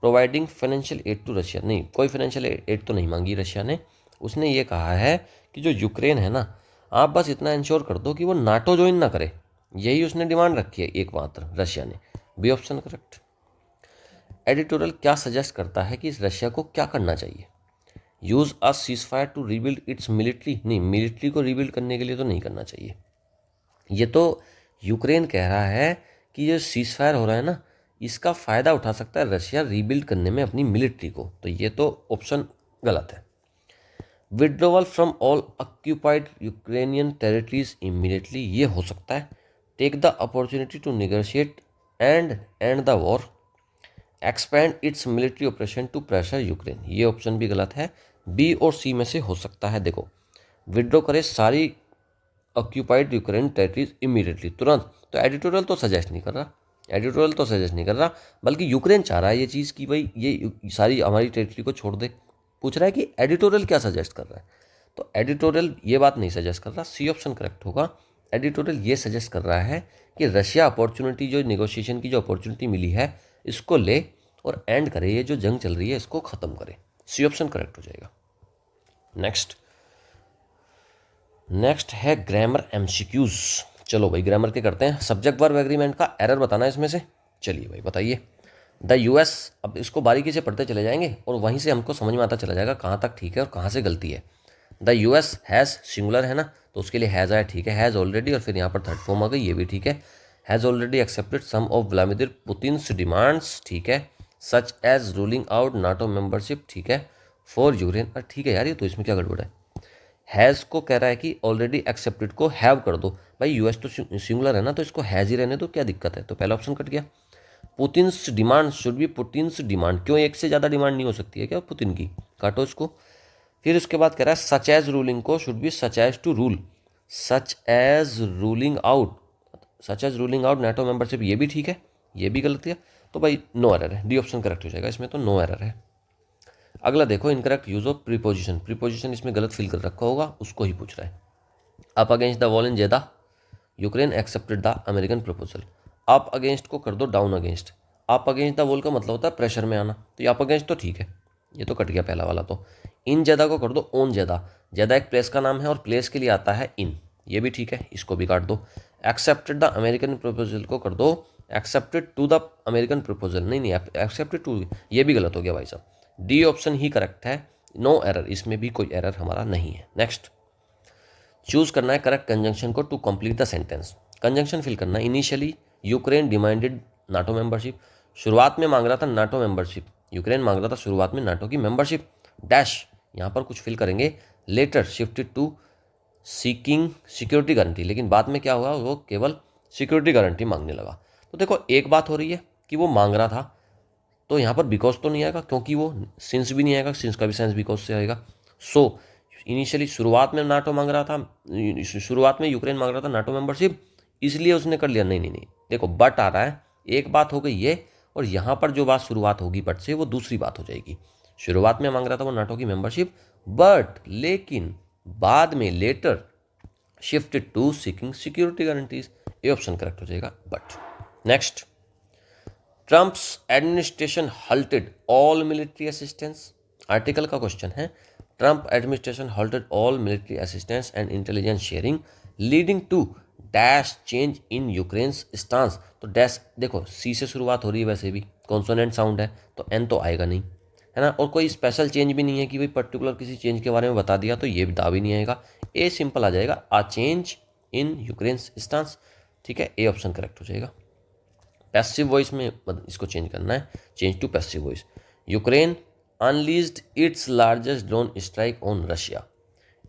Providing financial aid to Russia, नहीं, कोई फाइनेंशियल एड तो नहीं मांगी रशिया ने। उसने ये कहा है कि जो यूक्रेन है ना, आप बस इतना इंश्योर कर दो कि वो नाटो ज्वाइन ना करे, यही उसने डिमांड रखी है एकमात्र रशिया ने। B option correct. एडिटोरियल क्या सजेस्ट करता है कि रशिया को क्या करना चाहिए? Use a ceasefire to rebuild its military, नहीं, मिलिट्री को रीबिल्ड करने के लिए तो नहीं करना चाहिए। ये तो यूक्रेन कह रहा है कि ये सीजफायर हो रहा है ना, इसका फ़ायदा उठा सकता है रशिया रीबिल्ड करने में अपनी मिलिट्री को, तो ये तो ऑप्शन गलत है। Withdrawal from all occupied Ukrainian territories immediately, ये हो सकता है। Take the opportunity to negotiate and end the war, expand its military operation to pressure Ukraine, ये ऑप्शन भी गलत है। बी और सी में से हो सकता है। देखो, विड्रॉ करे सारी ऑक्यूपाइड यूक्रेन टेरिटरीज इमीडिएटली, तुरंत, तो एडिटोरियल तो सजेस्ट नहीं कर रहा, एडिटोरियल तो सजेस्ट नहीं कर रहा, बल्कि यूक्रेन चाह रहा है ये चीज़ कि भाई ये सारी हमारी टेरिटरी को छोड़ दे। पूछ रहा है कि एडिटोरियल क्या सजेस्ट कर रहा है, तो एडिटोरियल ये बात नहीं सजेस्ट कर रहा। सी ऑप्शन करेक्ट होगा। एडिटोरियल ये सजेस्ट कर रहा है कि रशिया अपॉर्चुनिटी, जो निगोशिएशन की जो अपॉर्चुनिटी मिली है, इसको ले और एंड करे, ये जो जंग चल रही है इसको ख़त्म करे। सी ऑप्शन करेक्ट हो जाएगा। नेक्स्ट है ग्रामर एमसीक्यूज। चलो भाई ग्रामर के करते हैं। सब्जेक्ट वर्ब एग्रीमेंट का एरर बताना है इसमें से। चलिए भाई बताइए। द यूएस, अब इसको बारीकी से पढ़ते चले जाएंगे और वहीं से हमको समझ में आता चला जाएगा कहाँ तक ठीक है और कहाँ से गलती है। द यूएस हैज़ सिंगुलर है ना, तो उसके लिए हैज़ आया, ठीक है। हैज़ ऑलरेडी, और फिर यहाँ पर थर्ड फॉर्म आ गई, ये भी ठीक है। Has already accepted some of Vladimir Putin's demands, ठीक है। Such as ruling out NATO membership, ठीक है, फॉर यूक्रेन, ठीक है यार, ये तो इसमें क्या गड़बड़ है। हैज़ को कह रहा है कि ऑलरेडी एक्सेप्टेड को हैव कर दो, भाई यूएस तो सिंगुलर है ना, तो इसको हैज़ ही रहने दो, क्या दिक्कत है, तो पहला ऑप्शन कट गया। पुतिन्स डिमांड शुड बी पुतिन्स डिमांड, क्यों एक से ज़्यादा डिमांड नहीं हो सकती है क्या पुतिन की, काटो इसको। फिर उसके बाद कह रहा है सच एज रूलिंग को should be such as to rule, such as ruling out, such as ruling out NATO membership, ये भी ठीक है, ये भी गलत है, तो भाई नो एरर है, डी ऑप्शन करेक्ट हो जाएगा इसमें, तो नो एरर है। अगला देखो, incorrect use of preposition, preposition इसमें गलत फिल कर रखा होगा, उसको ही पूछ रहा है। Up against the wall in Jeddah, Ukraine accepted the American proposal. Up against को कर दो down against, up against the wall का मतलब होता है प्रेशर में आना, तो ये अप अगेंस्ट तो ठीक है, ये तो कट गया पहला वाला। तो इन जेदा को कर दो ऑन जेदा, जेदा एक प्लेस का नाम है और प्लेस के लिए आता है इन, ये भी ठीक है, इसको भी काट दो। एक्सेप्टेड द अमेरिकन प्रपोजल को कर दो accepted to the American proposal, नहीं एक्सेप्टेड टू, ये भी गलत हो गया भाई साहब। डी ऑप्शन ही करेक्ट है, नो एरर, इसमें भी कोई एरर हमारा नहीं है। नेक्स्ट, चूज करना है करेक्ट कंजंक्शन को to complete the sentence. Conjunction fill करना है। Initially Ukraine demanded NATO membership, शुरुआत में मांग रहा था नाटो मेंबरशिप, यूक्रेन मांग रहा था शुरुआत में नाटो की मेंबरशिप, डैश यहाँ पर कुछ फिल करेंगे। Later shifted to seeking security guarantee, लेकिन बाद में क्या हुआ, वो केवल सिक्योरिटी गारंटी मांगने लगा। तो देखो एक बात हो रही है कि वो मांग रहा था, तो यहाँ पर बिकॉज तो नहीं आएगा, क्योंकि वो सिंस भी नहीं आएगा, सिंस का भी सेंस बिकॉज से आएगा। सो इनिशियली शुरुआत में नाटो मांग रहा था, शुरुआत में यूक्रेन मांग रहा था नाटो मेंबरशिप, इसलिए उसने कर लिया। नहीं, देखो बट आ रहा है, एक बात हो गई ये, और यहाँ पर जो बात शुरुआत होगी बट से, वो दूसरी बात हो जाएगी। शुरुआत में मांग रहा था वो नाटो की मेंबरशिप, बट लेकिन बाद में later shifted to seeking security guarantees, ये ऑप्शन करेक्ट हो जाएगा but. Next, Trump's administration halted all military assistance, article का क्वेश्चन है। Trump administration halted all military assistance and intelligence sharing leading to dash change in Ukraine's stance, तो dash देखो C से शुरुआत हो रही है, वैसे भी कॉन्सोनेंट साउंड है, तो एन तो आएगा नहीं, है ना, और कोई स्पेशल चेंज भी नहीं है कि भाई पर्टिकुलर किसी चेंज के बारे में बता दिया, तो ये दा भी नहीं आएगा, ए सिंपल आ जाएगा, आ चेंज इन यूक्रेन्स स्टांस, ठीक है, ए ऑप्शन करेक्ट हो जाएगा। पैसिव वॉइस में इसको चेंज करना है, change to passive voice. Ukraine unleashed its largest drone strike on Russia,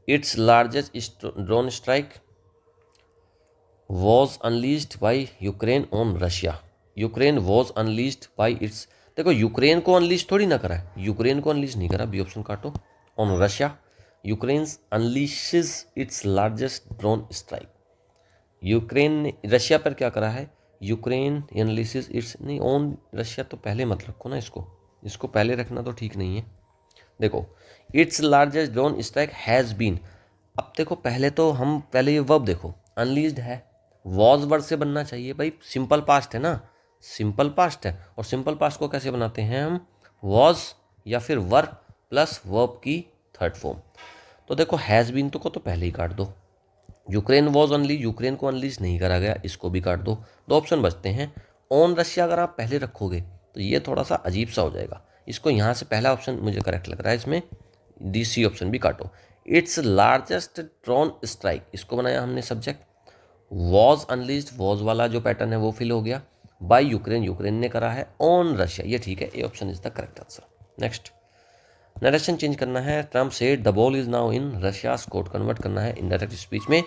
its largest drone strike was unleashed by Ukraine on Russia, Ukraine was unleashed by its, देखो Ukraine को unleash थोड़ी ना करा है, यूक्रेन को unleash नहीं करा, B option काटो। On Russia, Ukraine unleashes its largest drone strike, Ukraine ने रशिया पर क्या करा है, यूक्रेन एनालिसिस इट्स, नहीं ऑन रशिया तो पहले मत रखो ना, इसको पहले रखना तो ठीक नहीं है। देखो its largest drone strike has been, अब देखो पहले तो हम पहले ये वर्ब देखो, अनलीज्ड है, वॉज वर्ड से बनना चाहिए भाई, सिंपल पास्ट है ना, सिंपल पास्ट है, और सिंपल पास्ट को कैसे बनाते हैं हम, वॉज या फिर वर प्लस वर्ब की थर्ड फॉर्म। तो देखो हैज़ बीन को तो पहले ही काट दो, यूक्रेन वॉज अनलीज, यूक्रेन को अनलीज नहीं करा गया, इसको भी काट दो। दो ऑप्शन बचते हैं। ऑन रशिया अगर आप पहले रखोगे तो ये थोड़ा सा अजीब सा हो जाएगा, इसको यहाँ से पहला ऑप्शन मुझे करेक्ट लग रहा है, इसमें डी सी ऑप्शन भी काटो। इट्स लार्जेस्ट ड्रोन स्ट्राइक, इसको बनाया हमने सब्जेक्ट, वॉज अनलीज्ड, वॉज वाला जो पैटर्न है वो फिल हो गया, बाय यूक्रेन, यूक्रेन ने करा है, ऑन रशिया, ये ठीक है, A option is the correct answer. Next, narration change करना है, Trump said the ball is now in Russia's court, convert करना है इनडायरेक्ट स्पीच में।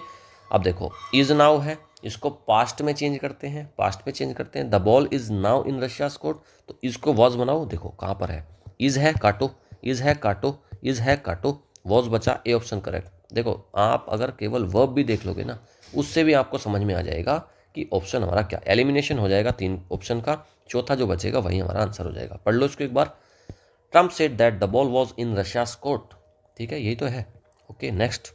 अब देखो इज नाउ है, इसको पास्ट में चेंज करते हैं, पास्ट में चेंज करते हैं, the ball is now in Russia's court, तो इसको वॉज बनाओ, देखो कहाँ पर है, इज है काटो, इज है काटो, इज है काटो, वॉज बचा, ए ऑप्शन करेक्ट। देखो आप अगर केवल वर्ब भी देख लोगे ना, उससे भी आपको समझ में आ जाएगा कि ऑप्शन हमारा क्या, एलिमिनेशन हो जाएगा 3 ऑप्शन का, चौथा जो बचेगा वही हमारा आंसर हो जाएगा। पढ़ लो इसको एक बार। Trump said that the ball was in Russia's court, ठीक है, यही तो है। Okay next,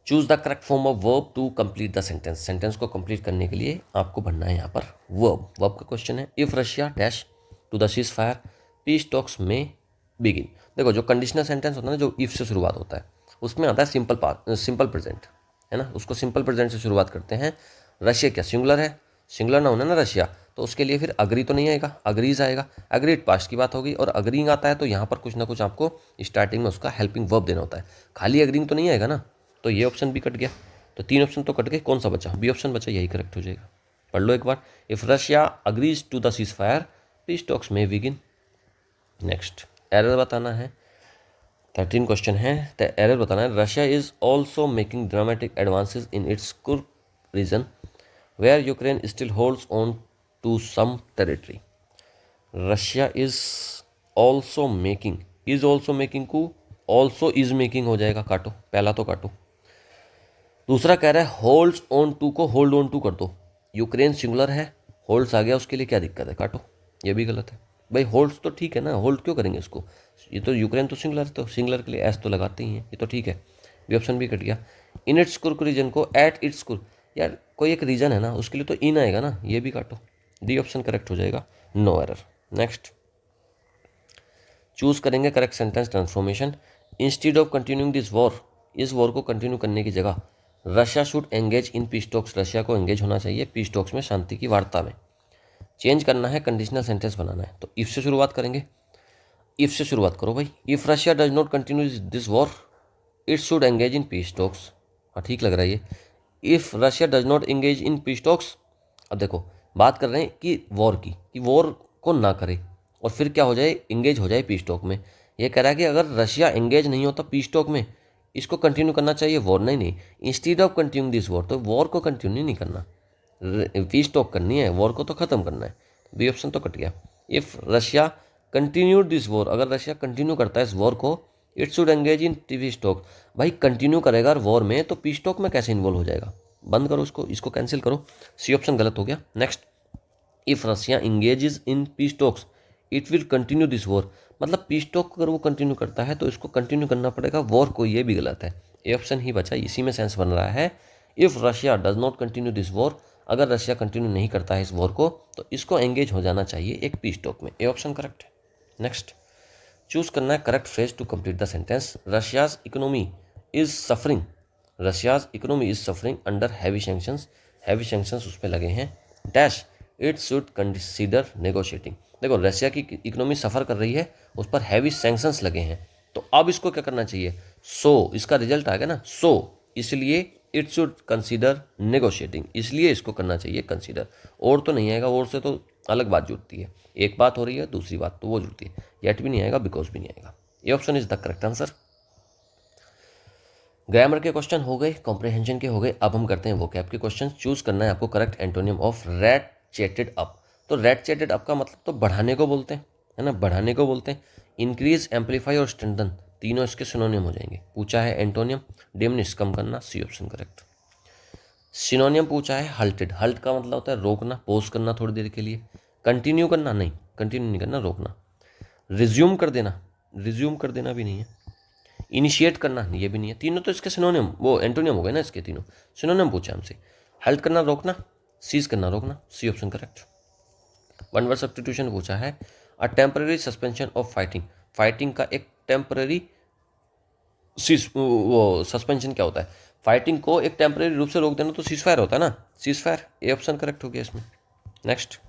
choose the correct form of verb to complete the sentence, sentence को कंप्लीट करने के लिए आपको भरना है यहाँ पर वर्ब। वर्ब का क्वेश्चन है, if Russia dash to the seize fire peace talks में बिगिन। देखो जो कंडीशनल सेंटेंस होता है ना, जो इफ से शुरुआत होता है, उसमें आता है सिंपल प्रेजेंट, है ना, उसको सिंपल प्रेजेंट से शुरुआत करते हैं। रशिया क्या सिंगुलर है, सिंगुलर ना होना ना रशिया, तो उसके लिए फिर अग्री तो नहीं आएगा, अग्रीज आएगा, अग्रीड पास्ट की बात होगी, और अग्रींग आता है तो यहाँ पर कुछ ना कुछ आपको स्टार्टिंग में उसका हेल्पिंग वर्ब देना होता है, खाली अग्रींग तो नहीं आएगा ना, तो ये ऑप्शन भी कट गया, तो 3 ऑप्शन तो कट गए, कौन सा बचा, बी ऑप्शन बचा, यही करेक्ट हो जाएगा। पढ़ लो एक बार, if Russia agrees to the seize fire peace talks में बिगिन। नेक्स्ट, एरर बताना है, 13 क्वेश्चन है, तो एरर बताना है, Russia is also making dramatic advances in its Kursk region where Ukraine still holds on to some territory. Russia is also making, is also making को also is making हो जाएगा, काटो, पहला तो काटो। दूसरा कह रहा है होल्ड्स ऑन टू को होल्ड ऑन टू कर दो, यूक्रेन सिंगुलर है, होल्ड्स आ गया, उसके लिए क्या दिक्कत है, काटो, ये भी गलत है भाई, होल्ड्स तो ठीक है ना, होल्ड क्यों करेंगे इसको, ये तो यूक्रेन तो सिंगुलर, तो सिंगुलर के लिए एस तो लगाते ही हैं, ये तो ठीक है, बी ऑप्शन भी कट गया। इन इट्स कुर्क रीजन को एट इट्स कुर्क, यार कोई एक रीजन है ना, उसके लिए तो इन आएगा ना, ये भी काटो, डी ऑप्शन करेक्ट हो जाएगा, नो एरर। नेक्स्ट, चूज करेंगे correct sentence transformation, instead of continuing this war, इस वॉर को कंटिन्यू करने की जगह Russia should engage in peace talks, Russia को एंगेज होना चाहिए पीस टॉक्स में, शांति की वार्ता में। चेंज करना है, कंडीशनल सेंटेंस बनाना है, तो इफ से शुरुआत करेंगे, इफ से शुरुआत करो भाई, if Russia does not continue this war it should engage in peace talks, हाँ ठीक लग रहा है ये, if Russia does not engage in peace talks. अब देखो बात कर रहे हैं कि वॉर की, कि वॉर को ना करे और फिर क्या हो जाए, एंगेज हो जाए पीस टॉक में। ये कह रहा है कि अगर रशिया एंगेज नहीं होता पीस टॉक में, इसको कंटिन्यू करना चाहिए वॉर, नहीं, instead of continuing this war, तो वॉर को कंटिन्यू नहीं करना, पीस टॉक करनी है, वॉर को तो ख़त्म करना है, बी ऑप्शन तो कट गया। If Russia continued this war, अगर रशिया कंटिन्यू करता है इस वॉर को, it should engage in peace talk, भाई कंटिन्यू करेगा वॉर में तो पीस टॉक में कैसे इन्वॉल्व हो जाएगा, बंद करो इसको, इसको कैंसिल करो, सी ऑप्शन गलत हो गया। Next, if Russia engages in peace talks it will continue this war, मतलब पीस टॉक अगर वो कंटिन्यू करता है तो इसको कंटिन्यू करना पड़ेगा वॉर को, ये भी गलत है, ए ऑप्शन ही बचा, इसी में सेंस बन रहा है। If Russia does not continue this war, अगर रशिया कंटिन्यू नहीं करता है इस वॉर को तो इसको एंगेज हो जाना चाहिए एक पीस टॉक में, ए ऑप्शन करेक्ट है। नेक्स्ट, चूज करना है correct phrase to complete the sentence, Russia's economy is suffering, Russia's economy is suffering under heavy sanctions, heavy sanctions उस पर लगे हैं, dash it should consider negotiating. देखो Russia की इकोनॉमी सफ़र कर रही है, उस पर हैवी सैंक्शंस लगे हैं, तो अब इसको क्या करना चाहिए, सो इसका रिजल्ट आ गया ना, सो इसलिए इट शुड कंसीडर नेगोशिएटिंग, इसलिए इसको करना चाहिए कंसीडर, और तो नहीं आएगा, और से तो अलग बात जुड़ती है, एक बात हो रही है दूसरी बात तो वो जुड़ती है, येट भी नहीं आएगा, बिकॉज भी नहीं आएगा, ये option is the correct answer. Grammar के क्वेश्चन हो गए, कॉम्प्रिहेंशन के हो गए, अब हम करते हैं वोकैब के क्वेश्चन। चूज करना है आपको correct antonym of ratcheted up, तो रैट चेटेड अप का मतलब तो बढ़ाने को बोलते हैं, है ना, बढ़ाने को बोलते हैं। इंक्रीज, एम्पलीफाई और स्ट्रेंथन तीनों इसके सिनोनियम हो जाएंगे। पूछा है एंटोनियम, डिमिनिश कम करना, सी ऑप्शन करेक्ट। सिनोनियम पूछा है हल्टेड, हल्ट का मतलब होता है रोकना, पोज करना थोड़ी देर के लिए, कंटिन्यू करना नहीं, कंटिन्यू नहीं करना, रोकना। रिज्यूम कर देना, रिज्यूम कर देना भी नहीं है, इनिशिएट करना ये भी नहीं है, तीनों तो इसके सिनोनियम, वो एंटोनियम हो गए ना इसके तीनों, सिनोनियम पूछा हमसे। हल्ट करना रोकना, सीज करना, रोकना, C option correct. One word substitution पूछा है, a temporary suspension of fighting, fighting का एक टेम्पररी वो सस्पेंशन क्या होता है, फाइटिंग को एक टेम्पररी रूप से रोक देना तो सीज फायर होता है ना, ceasefire, A option correct हो गया इसमें। Next,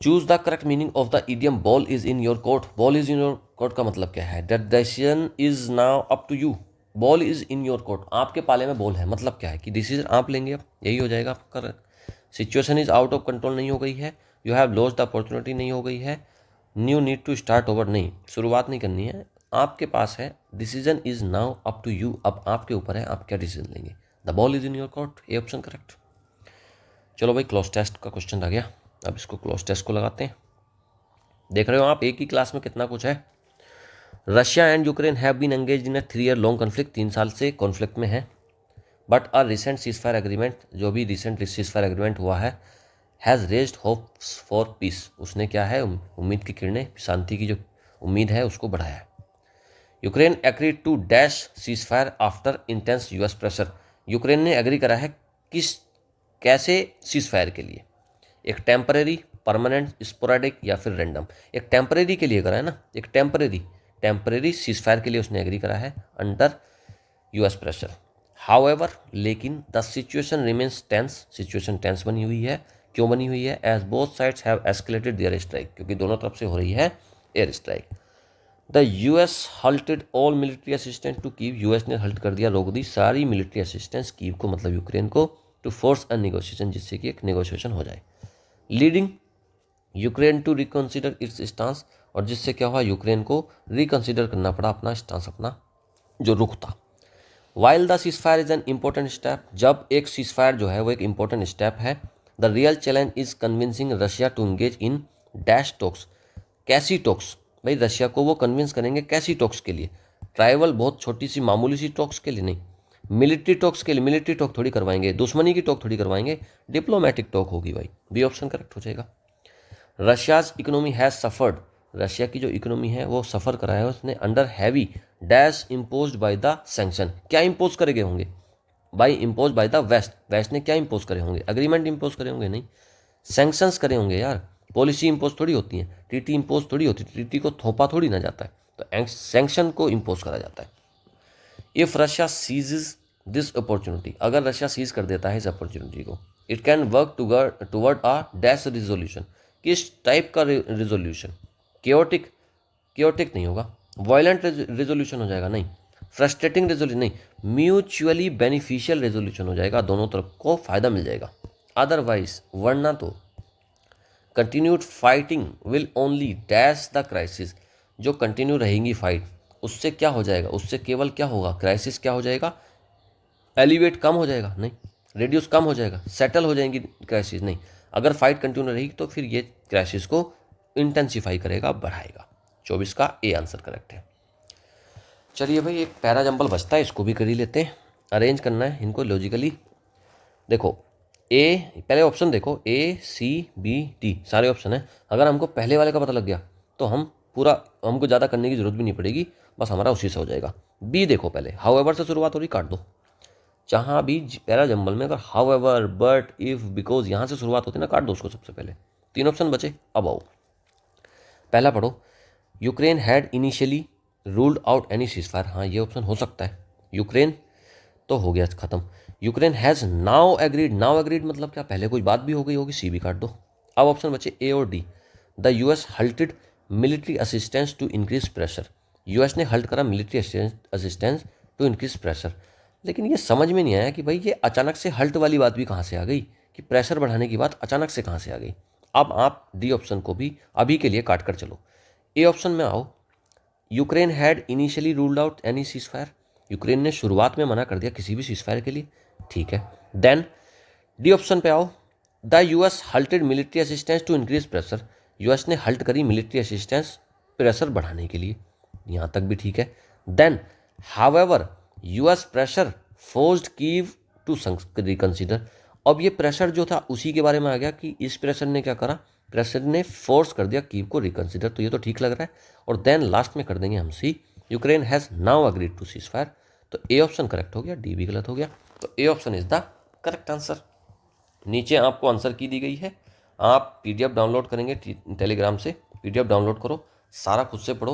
choose the correct meaning of the idiom ball is in your court, ball is in your court का मतलब क्या है, that decision is now up to you, ball is in your court, आपके पाले में बॉल है, मतलब क्या है कि डिसीजन आप लेंगे, अब यही हो जाएगा आपका। Situation is out of control नहीं हो गई है, you have lost the opportunity नहीं हो गई है, new need to start over नहीं, शुरुआत नहीं करनी है, आपके पास है, decision is now up to you, अब आपके ऊपर है आप क्या डिसीजन लेंगे, the ball is in your court, A option correct. चलो भाई, क्लोज टेस्ट का क्वेश्चन आ गया, अब इसको क्लोज टेस्ट को लगाते हैं। देख रहे हो आप एक ही क्लास में कितना कुछ है। Russia and Ukraine have been engage in a 3 year long conflict, 3 साल से कॉन्फ्लिक्ट में है, but a recent ceasefire agreement, जो भी रिसेंट सीजफायर एग्रीमेंट हुआ है, has raised hopes for peace, उसने क्या है, उम्मीद की किरणें, शांति की जो उम्मीद है उसको बढ़ाया है। Ukraine agreed to dash ceasefire after intense US pressure, Ukraine ने एग्री करा है किस, कैसे सीजफायर के लिए, एक टेम्परेरी, परमानेंट, स्पोराडिक या फिर रैंडम, एक टेम्परेरी के लिए करा है ना, एक टेम्परेरी सीजफायर के लिए उसने एग्री करा है अंडर यूएस प्रेशर। हाउएवर, लेकिन the situation remains tense, situation tense बनी हुई है, क्यों बनी हुई है, as both sides have escalated their strike, क्योंकि दोनों तरफ से हो रही है air strike. The US halted all military assistance to Kyiv, US ने हल्ट कर दिया, रोक दी सारी मिलिट्री असिस्टेंस कीव को, मतलब यूक्रेन को, टू फोर्स अ नेगोशिएशन, जिससे कि एक नेगोशिएशन हो जाए, leading Ukraine to reconsider its stance, और जिससे क्या हुआ, यूक्रेन को रिकन्सिडर करना पड़ा अपना स्टांस, अपना जो रुख था। While the ceasefire is an important step, जब एक सीजफायर जो है वो एक इंपॉर्टेंट स्टेप है, the real challenge is convincing Russia to engage in dash talks, कैसी टॉक्स, भाई रशिया को वो कन्विंस करेंगे कैसी टॉक्स के लिए, ट्राइवल बहुत छोटी सी मामूली सी टॉक्स के लिए नहीं, मिलिट्री टॉक्स के लिए, मिलिट्री टॉक थोड़ी करवाएंगे, दुश्मनी की टॉक थोड़ी करवाएंगे, डिप्लोमेटिक टॉक होगी भाई, बी ऑप्शन करेक्ट हो जाएगा। Russia's economy has suffered, Russia की जो इकोनॉमी है वो सफ़र करा है उसने, under heavy dash imposed by the sanction, क्या इम्पोज करे गए होंगे, by impose by the West, West ने क्या इम्पोज करे होंगे, एग्रीमेंट इम्पोज करे होंगे, नहीं सैंक्शंस करे होंगे यार, पॉलिसी इम्पोज थोड़ी होती है, टीटी इम्पोज थोड़ी होती है, टीटी को थोपा थोड़ी ना जाता है, तो सैंक्शन को इम्पोज करा जाता है। इफ रशिया सीजेज दिस अपॉर्चुनिटी, अगर रशिया सीज कर देता है इस अपॉर्चुनिटी को, it can work toward a dash resolution, किस टाइप का रिजोल्यूशन, केओटिक, केओटिक नहीं होगा, वायलेंट रिजोल्यूशन हो जाएगा, नहीं फ्रस्ट्रेटिंग रेजोल्यूशन, नहीं म्यूचुअली बेनिफिशियल रेजोल्यूशन हो जाएगा, दोनों तरफ को फायदा मिल जाएगा। अदरवाइज, वरना तो continued fighting will only dash the crisis, जो कंटिन्यू रहेंगी फाइट उससे क्या हो जाएगा, उससे केवल क्या होगा, क्राइसिस क्या हो जाएगा, एलिवेट कम हो जाएगा, नहीं रेडियस कम हो जाएगा, सेटल हो जाएंगी क्राइसिस, नहीं अगर फाइट कंटिन्यू रहेगी तो फिर ये क्राइसिस को इंटेंसिफाई करेगा, बढ़ाएगा। 24 का ए आंसर करेक्ट है। चलिए भाई, एक पैरा जंबल बचता है, इसको भी कर ही लेते हैं, अरेंज करना है इनको लॉजिकली। देखो ए, पहले ऑप्शन देखो, ए सी बी डी सारे ऑप्शन है, अगर हमको पहले वाले का पता लग गया तो हम पूरा, हमको ज़्यादा करने की जरूरत भी नहीं पड़ेगी, बस हमारा उसी से हो जाएगा। बी देखो पहले, हाउएवर से शुरुआत हो रही, काट दो, जहाँ भी पैरा जंबल में अगर हाउएवर, बट, इफ, बिकॉज यहाँ से शुरुआत होती है ना, काट दो उसको सबसे पहले, 3 ऑप्शन बचे। अब आओ, पहला पढ़ो, Ukraine had initially ruled out any ceasefire, हाँ ये ऑप्शन हो सकता है, यूक्रेन तो हो गया खत्म, Ukraine has now agreed, now agreed मतलब क्या, पहले कोई बात भी हो गई होगी, सी भी काट दो। अब ऑप्शन बचे ए और D, the US halted military assistance to increase pressure, US ने हल्ट करा military assistance to increase pressure, लेकिन ये समझ में नहीं आया कि भाई ये अचानक से हल्ट वाली बात भी कहाँ से आ गई, कि प्रेशर बढ़ाने की बात अचानक से कहाँ से आ गई। अब आप डी ऑप्शन को भी अभी के लिए काट कर चलो, ए ऑप्शन में आओ, Ukraine had initially ruled out any ceasefire, Ukraine ने शुरुआत में मना कर दिया किसी भी सीजफायर के लिए, ठीक है। देन डी ऑप्शन पे आओ, the US halted military assistance to increase pressure, US ने हल्ट करी मिलिट्री असिस्टेंस प्रेशर बढ़ाने के लिए, यहाँ तक भी ठीक है। Then however US pressure forced Kyiv to reconsider, अब ये प्रेशर जो था उसी के बारे में आ गया कि इस प्रेशर ने क्या करा, प्रेशर ने फोर्स कर दिया कीव को रिकंसिडर, तो ये तो ठीक लग रहा है। और देन लास्ट में कर देंगे हम see, Ukraine has now agreed to cease fire, तो ए ऑप्शन करेक्ट हो गया, डी भी गलत हो गया, तो A option is the correct answer. नीचे आपको आंसर की दी गई है, आप पीडीएफ डाउनलोड करेंगे टेलीग्राम से, पीडीएफ डाउनलोड करो, सारा खुद से पढ़ो,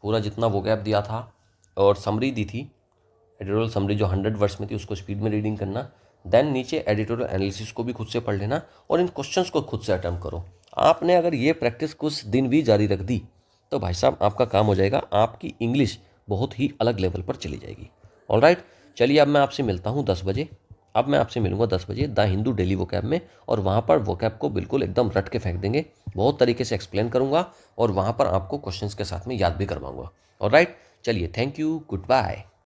पूरा जितना वोकैब दिया था और समरी दी थी, एडिटोरियल समरी जो 100 वर्ड्स में थी उसको स्पीड में रीडिंग करना, देन नीचे एडिटोरियल एनालिसिस को भी खुद से पढ़ लेना और इन क्वेश्चंस को खुद से अटेम्प्ट करो। आपने अगर ये प्रैक्टिस कुछ दिन भी जारी रख दी तो भाई साहब आपका काम हो जाएगा, आपकी इंग्लिश बहुत ही अलग लेवल पर चली जाएगी। ऑलराइट, चलिए अब मैं आपसे मिलता हूँ 10 बजे। अब मैं आपसे मिलूंगा 10 बजे द हिंदू डेली वोकैब में, और वहाँ पर वोकैब को बिल्कुल एकदम रट के फेंक देंगे, बहुत तरीके से एक्सप्लेन करूँगा और वहाँ पर आपको क्वेश्चंस के साथ में याद भी करवाऊंगा। ऑलराइट, चलिए, थैंक यू, गुड बाय।